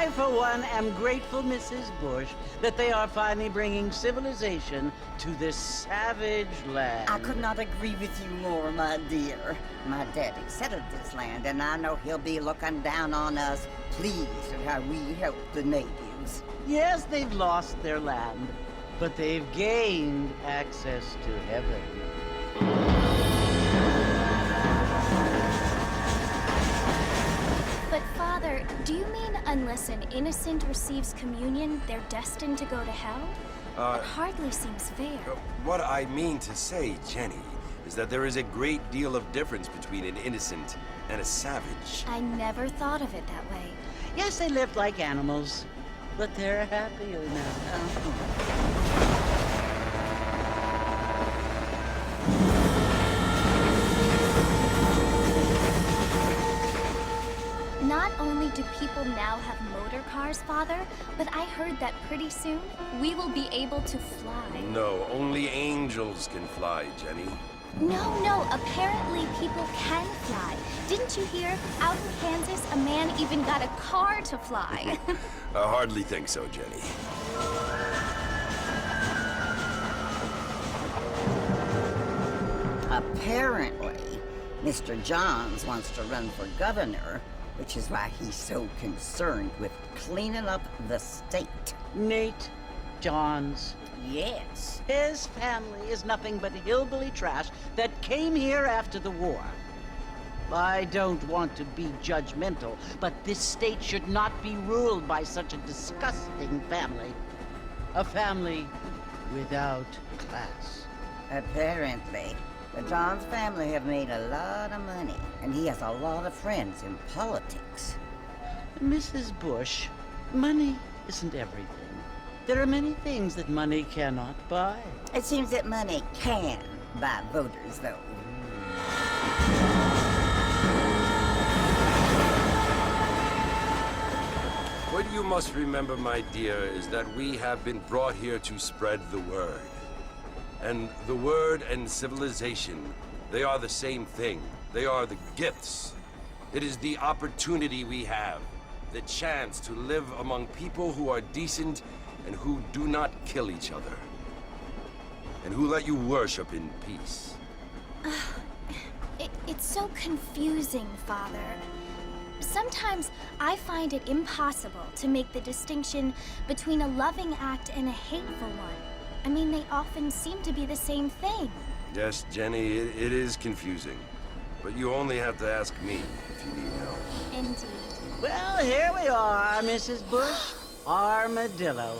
I, for one, am grateful, Mrs. Bush, that they are finally bringing civilization to this savage land. I could not agree with you more, my dear. My daddy settled this land, and I know he'll be looking down on us, pleased at how we help the natives. Yes, they've lost their land, but they've gained access to heaven. But Father, do you mean unless an innocent receives communion, they're destined to go to hell? It hardly seems fair. What I mean to say, Jenny, is that there is a great deal of difference between an innocent and a savage. I never thought of it that way. Yes, they lived like animals, but they're happier now. Not only do people now have motor cars, Father, but I heard that pretty soon we will be able to fly. No, only angels can fly, Jenny. No, apparently people can fly. Didn't you hear? Out in Kansas, a man even got a car to fly. I hardly think so, Jenny. Apparently, Mr. Johns wants to run for governor, which is why he's so concerned with cleaning up the state. Nate Johns. Yes. His family is nothing but hillbilly trash that came here after the war. I don't want to be judgmental, but this state should not be ruled by such a disgusting family. A family without class. Apparently, the Johns family have made a lot of money, and he has a lot of friends in politics. Mrs. Bush, money isn't everything. There are many things that money cannot buy. It seems that money can buy voters, though. What you must remember, my dear, is that we have been brought here to spread the word. And the word and civilization, they are the same thing. They are the gifts. It is the opportunity we have, the chance to live among people who are decent and who do not kill each other, and who let you worship in peace. It's so confusing, Father. Sometimes I find it impossible to make the distinction between a loving act and a hateful one. I mean, they often seem to be the same thing. Yes, Jenny, it is confusing. But you only have to ask me if you need help. Indeed. Well, here we are, Mrs. Bush. Armadillo.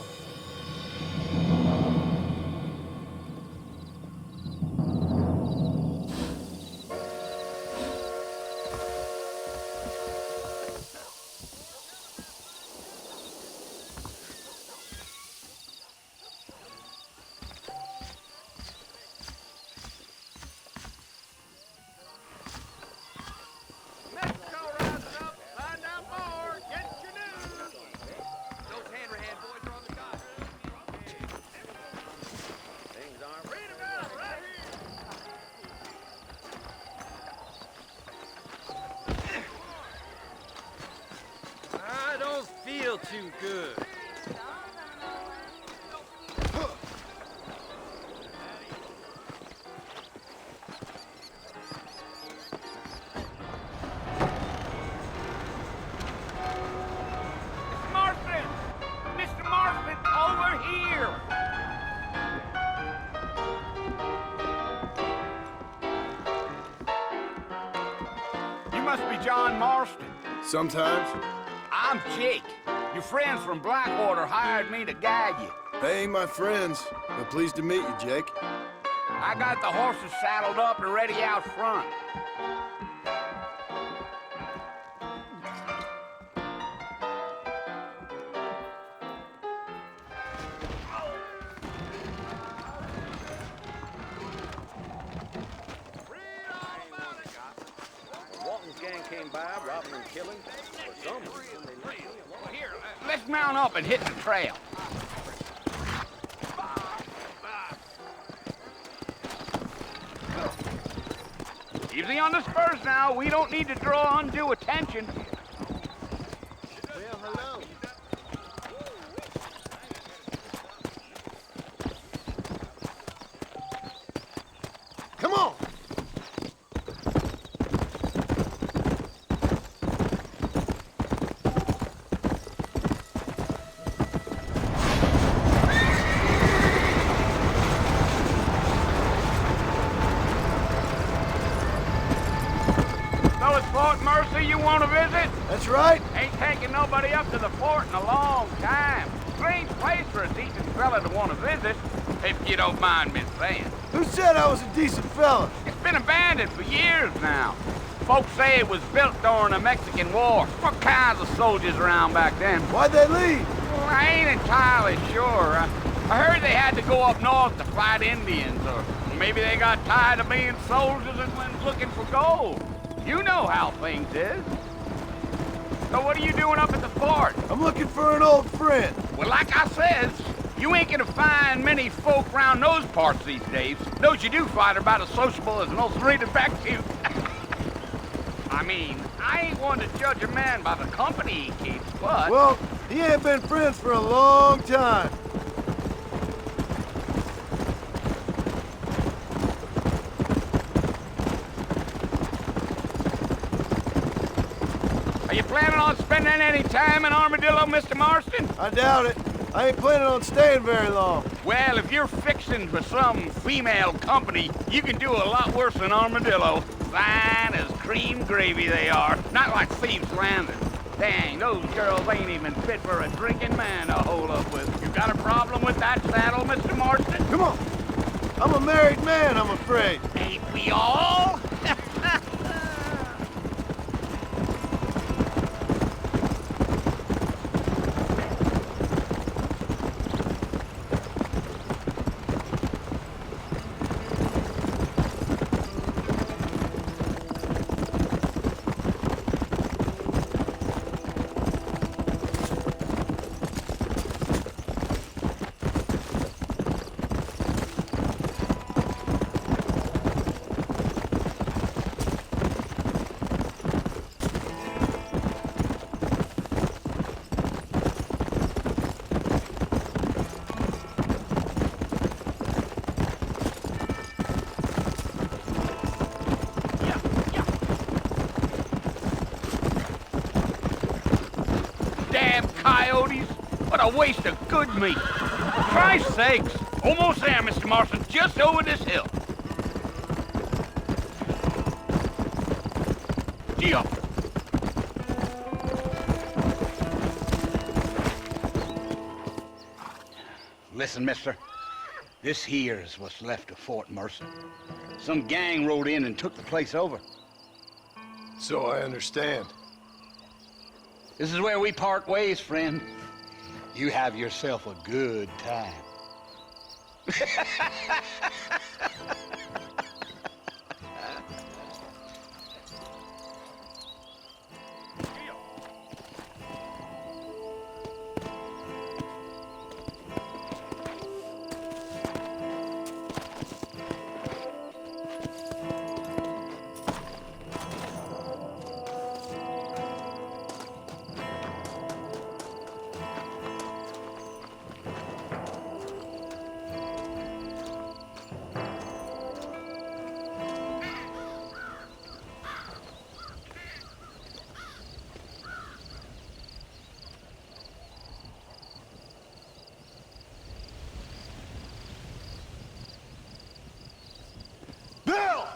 Too good. Marston! Mr. Marston, over here! You must be John Marston. Sometimes. I'm Jake. Your friends from Blackwater hired me to guide you. They ain't my friends, but pleased to meet you, Jake. I got the horses saddled up and ready out front. Walton's gang came by, robbing and killing. For some reason, they left me alone. Here, let's mount up and hit the trail. Easy on the spurs now. We don't need to draw undue attention. Well, hello. want to visit? That's right. Ain't taking nobody up to the fort in a long time. Strange place for a decent fella to want to visit, if you don't mind me saying. Who said I was a decent fella? It's been abandoned for years now. Folks say it was built during the Mexican War. What kinds of soldiers around back then? Why'd they leave? Well, I ain't entirely sure. I heard they had to go up north to fight Indians, or maybe they got tired of being soldiers and went looking for gold. You know how things is. So what are you doing up at the fort? I'm looking for an old friend. Well, like I says, you ain't gonna find many folk around those parts these days. Those you do find are about as sociable as most reading back to you. I mean, I ain't one to judge a man by the company he keeps, but... Well, he ain't been friends for a long time. Are you planning on spending any time in Armadillo, Mr. Marston? I doubt it. I ain't planning on staying very long. Well, if you're fixing for some female company, you can do a lot worse than Armadillo. Fine as cream gravy they are, not like Thieves Landing. Dang, those girls ain't even fit for a drinking man to hold up with. You got a problem with that saddle, Mr. Marston? Come on. I'm a married man, I'm afraid. Ain't we all? Damn coyotes! What a waste of good meat! For Christ's sakes! Almost there, Mr. Marston. Just over this hill. Gee up! Listen, mister. This here is what's left of Fort Mercer. Some gang rode in and took the place over. So I understand. This is where we part ways, friend. You have yourself a good time. Bill!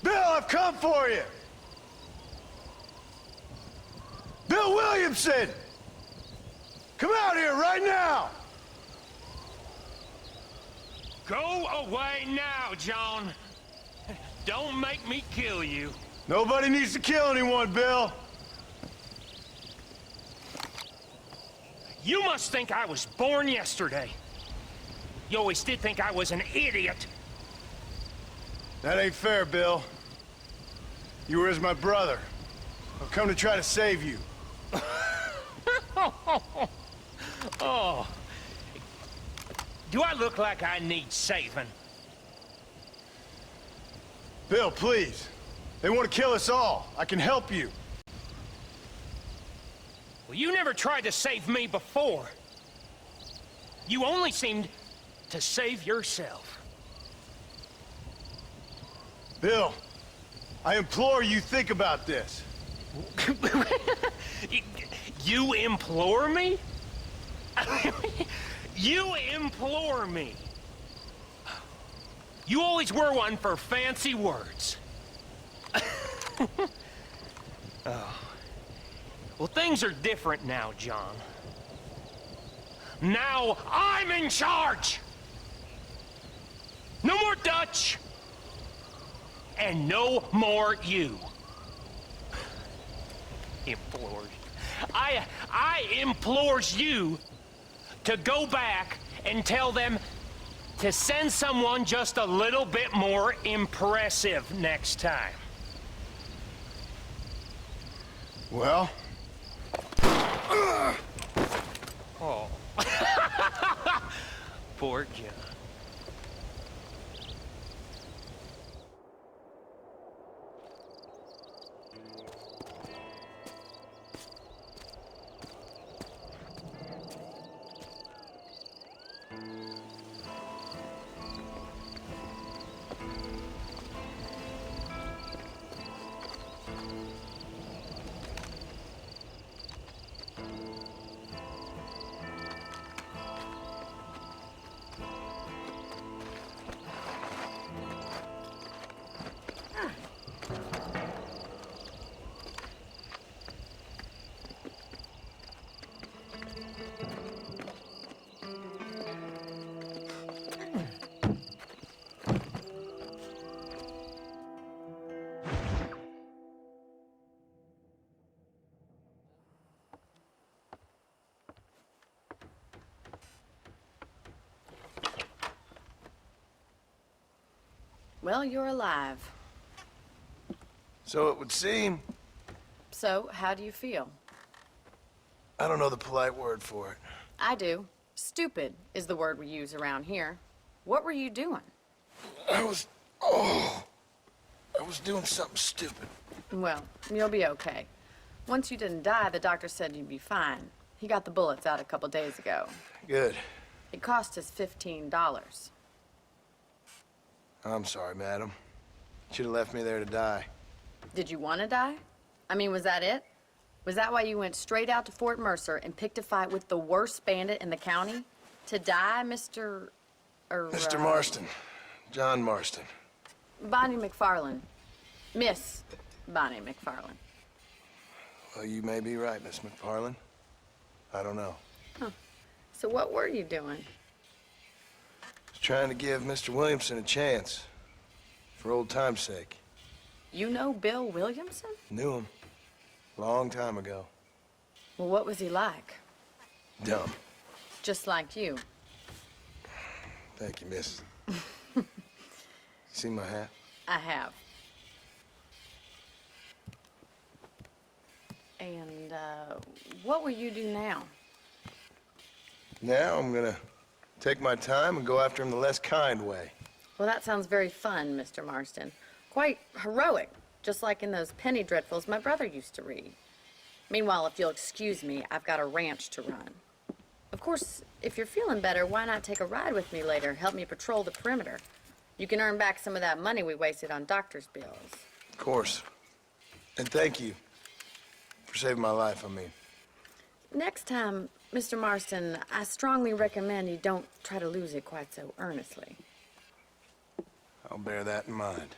Bill, I've come for you! Bill Williamson! Come out here right now! Go away now, John. Don't make me kill you. Nobody needs to kill anyone, Bill. You must think I was born yesterday. You always did think I was an idiot. That ain't fair, Bill. You were as my brother. I've come to try to save you. Oh. Do I look like I need saving? Bill, please. They want to kill us all. I can help you. Well, you never tried to save me before. You only seemed to save yourself. Bill, I implore you think about this. You implore me? You implore me. You always were one for fancy words. Well, things are different now, John. Now I'm in charge! No more Dutch! And no more you. Implores. I implores you to go back and tell them to send someone just a little bit more impressive next time. Well? Oh. Poor John. Well, you're alive. So it would seem. So, how do you feel? I don't know the polite word for it. I do. Stupid is the word we use around here. What were you doing? I was doing something stupid. Well, you'll be okay. Once you didn't die, the doctor said you'd be fine. He got the bullets out a couple days ago. Good. It cost us $15. I'm sorry, madam. Should have left me there to die. Did you want to die? I mean, was that it? Was that why you went straight out to Fort Mercer and picked a fight with the worst bandit in the county? To die, Mr. Mr. Marston. John Marston. Bonnie McFarlane. Miss Bonnie McFarlane. Well, you may be right, Miss McFarlane. I don't know. Huh. So what were you doing? I was trying to give Mr. Williamson a chance. For old time's sake. You know Bill Williamson? Knew him. Long time ago. Well, what was he like? Dumb. Just like you. Thank you, miss. See my hat? I have. And, what will you do now? Now I'm gonna take my time and go after him the less kind way. Well, that sounds very fun, Mr. Marston. Quite heroic, just like in those penny dreadfuls my brother used to read. Meanwhile, if you'll excuse me, I've got a ranch to run. Of course, if you're feeling better, why not take a ride with me later? Help me patrol the perimeter. You can earn back some of that money we wasted on doctor's bills. Of course. And thank you for saving my life, I mean. Next time, Mr. Marston, I strongly recommend you don't try to lose it quite so earnestly. I'll bear that in mind.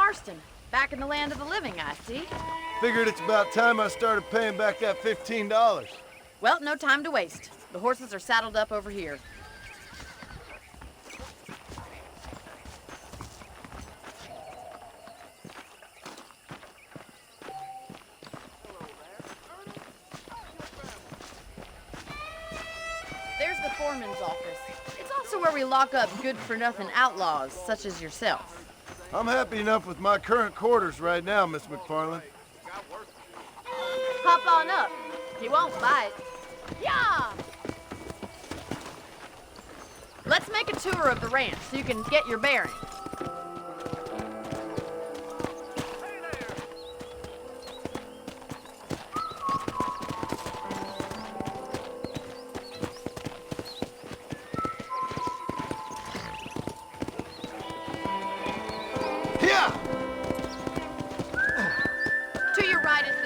Marston, back in the land of the living, I see. Figured it's about time I started paying back that $15. Well, no time to waste. The horses are saddled up over here. There's the foreman's office. It's also where we lock up good-for-nothing outlaws, such as yourself. I'm happy enough with my current quarters right now, Miss McFarland. Hop on up. He won't bite. Yeah! Let's make a tour of the ranch so you can get your bearings.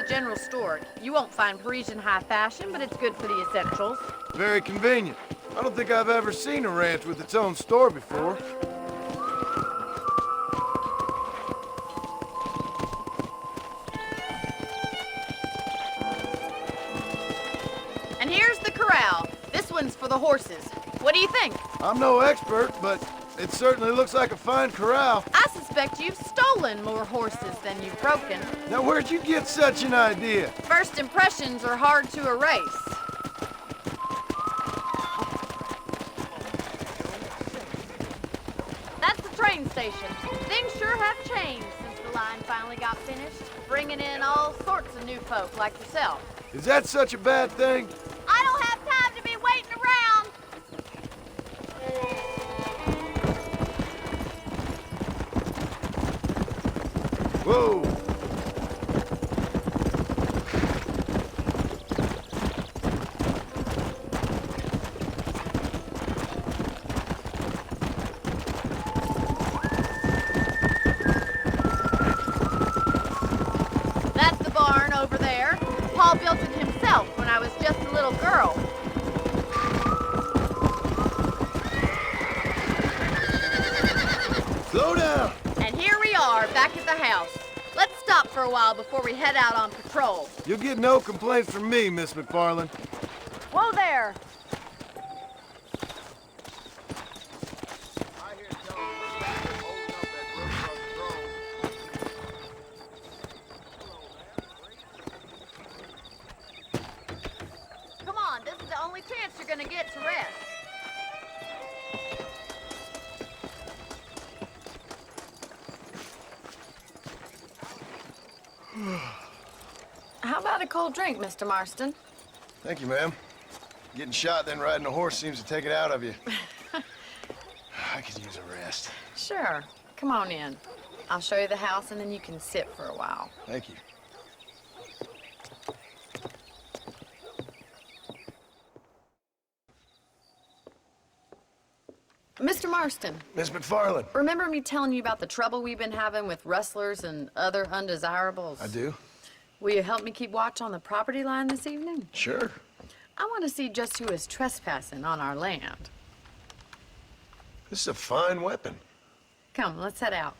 General store. You won't find Parisian high fashion, but it's good for the essentials. Very convenient. I don't think I've ever seen a ranch with its own store before. And here's the corral. This one's for the horses. What do you think? I'm no expert, but it certainly looks like a fine corral. I suspect you've stolen more horses than you've broken. Now, where'd you get such an idea? First impressions are hard to erase. That's the train station. Things sure have changed since the line finally got finished, bringing in all sorts of new folk like yourself. Is that such a bad thing? I don't have time to be waiting around. Whoa! That's the barn over there. Paul built it himself when I was just a little girl. Slow down! And here we are, back at the house. Let's stop for a while before we head out on patrol. You'll get no complaints from me, Miss McFarland. Whoa there! Come on, this is the only chance you're gonna get to rest. How about a cold drink, Mr. Marston? Thank you, ma'am. Getting shot, then riding a horse seems to take it out of you. I could use a rest. Sure. Come on in. I'll show you the house, and then you can sit for a while. Thank you. Mr. Marston, Miss McFarland. remember me telling you about the trouble we've been having with rustlers and other undesirables? I do. Will you help me keep watch on the property line this evening? Sure. I want to see just who is trespassing on our land. This is a fine weapon. Come, let's head out.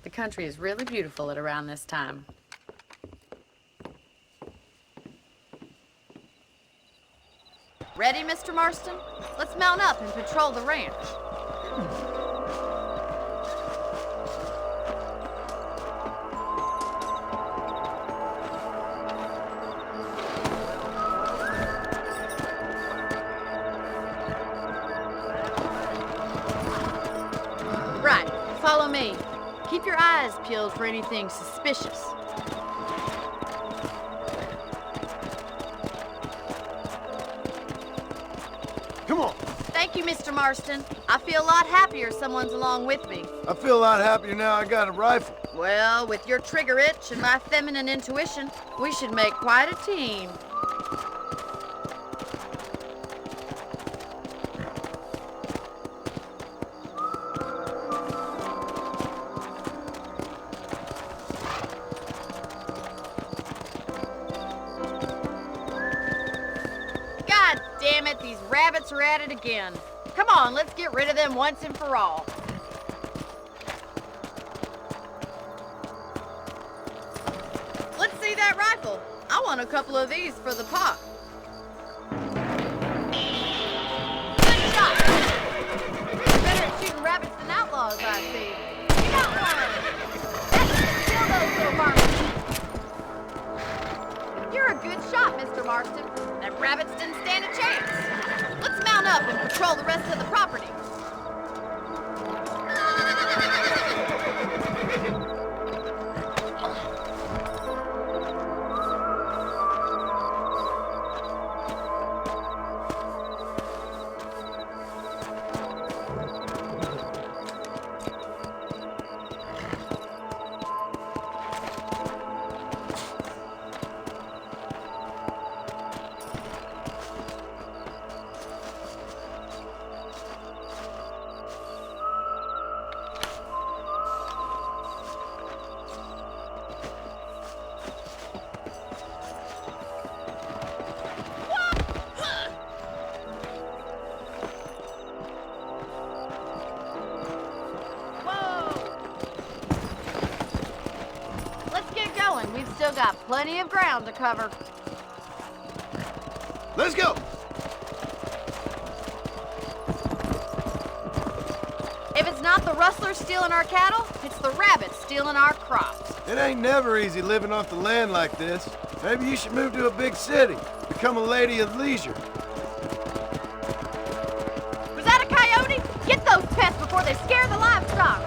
The country is really beautiful at around this time. Ready, Mr. Marston? Let's mount up and patrol the ranch. Right, follow me. Keep your eyes peeled for anything suspicious. Come on. Thank you, Mr. Marston. I feel a lot happier someone's along with me. I feel a lot happier now I got a rifle. Well, with your trigger itch and my feminine intuition, we should make quite a team. God damn it, these rabbits are at it again. Come on, let's get rid of them once and for all. rifle. I want a couple of these for the pot. Good shot. Better at shooting rabbits than outlaws, I see. You got one. Kill those little varmints. You're a good shot, Mr. Marston. That rabbits didn't stand a chance. Let's mount up and patrol the rest of the property. We've still got plenty of ground to cover. Let's go! If it's not the rustlers stealing our cattle, it's the rabbits stealing our crops. It ain't never easy living off the land like this. Maybe you should move to a big city. Become a lady of leisure. Was that a coyote? Get those pests before they scare the livestock.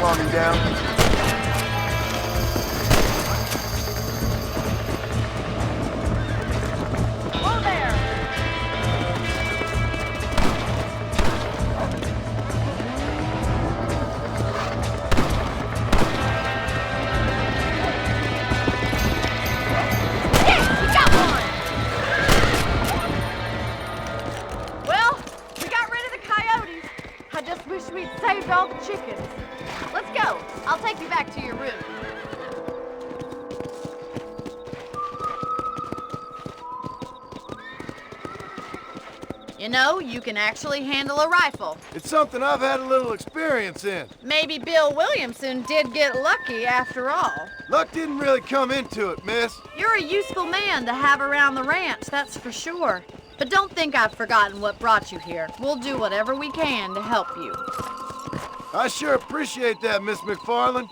Calm me down. Whoa there! Yes, we got one! Well, we got rid of the coyotes. I just wish we'd saved all the chickens. Let's go. I'll take you back to your room. You know, you can actually handle a rifle. It's something I've had a little experience in. Maybe Bill Williamson did get lucky after all. Luck didn't really come into it, miss. You're a useful man to have around the ranch, that's for sure. But don't think I've forgotten what brought you here. We'll do whatever we can to help you. I sure appreciate that, Miss McFarland.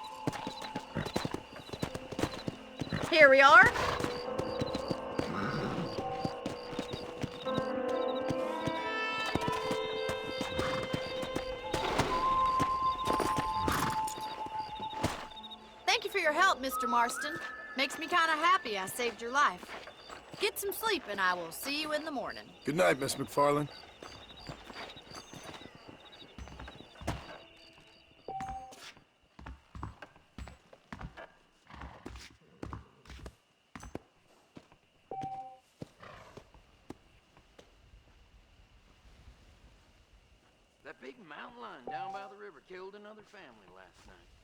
Here we are. Thank you for your help, Mr. Marston. Makes me kind of happy I saved your life. Get some sleep and I will see you in the morning. Good night, Miss McFarland. That big mountain lion down by the river killed another family last night.